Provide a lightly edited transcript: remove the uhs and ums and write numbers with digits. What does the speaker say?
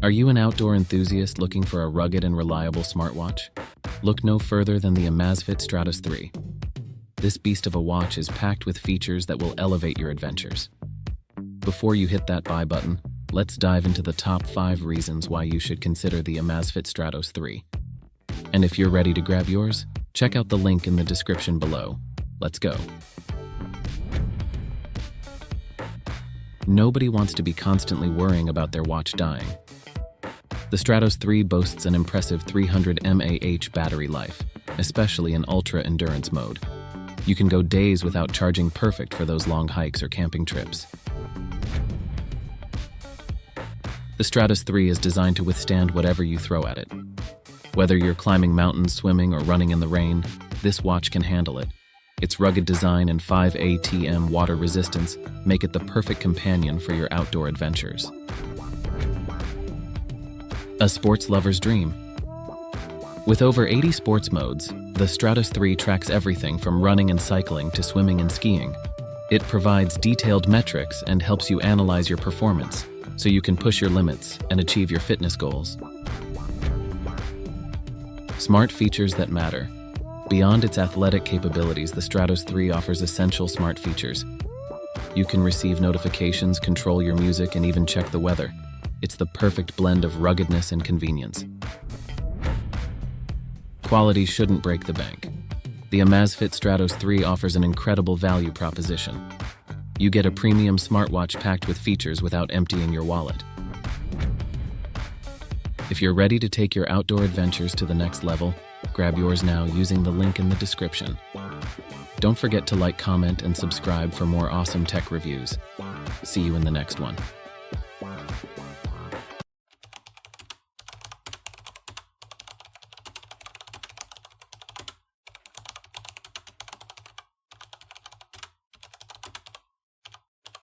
Are you an outdoor enthusiast looking for a rugged and reliable smartwatch? Look no further than the Amazfit Stratos 3. This beast of a watch is packed with features that will elevate your adventures. Before you hit that buy button, let's dive into the top 5 reasons why you should consider the Amazfit Stratos 3. And if you're ready to grab yours, check out the link in the description below. Let's go. Nobody wants to be constantly worrying about their watch dying. The Stratos 3 boasts an impressive 300 mAh battery life, especially in ultra-endurance mode. You can go days without charging, perfect for those long hikes or camping trips. The Stratos 3 is designed to withstand whatever you throw at it. Whether you're climbing mountains, swimming, or running in the rain, this watch can handle it. Its rugged design and 5 ATM water resistance make it the perfect companion for your outdoor adventures. A sports lover's dream. With over 80 sports modes, the Stratos 3 tracks everything from running and cycling to swimming and skiing. It provides detailed metrics and helps you analyze your performance, so you can push your limits and achieve your fitness goals. Smart features that matter. Beyond its athletic capabilities, the Stratos 3 offers essential smart features. You can receive notifications, control your music, and even check the weather. It's the perfect blend of ruggedness and convenience. Quality shouldn't break the bank. The Amazfit Stratos 3 offers an incredible value proposition. You get a premium smartwatch packed with features without emptying your wallet. If you're ready to take your outdoor adventures to the next level, grab yours now using the link in the description. Don't forget to like, comment, and subscribe for more awesome tech reviews. See you in the next one.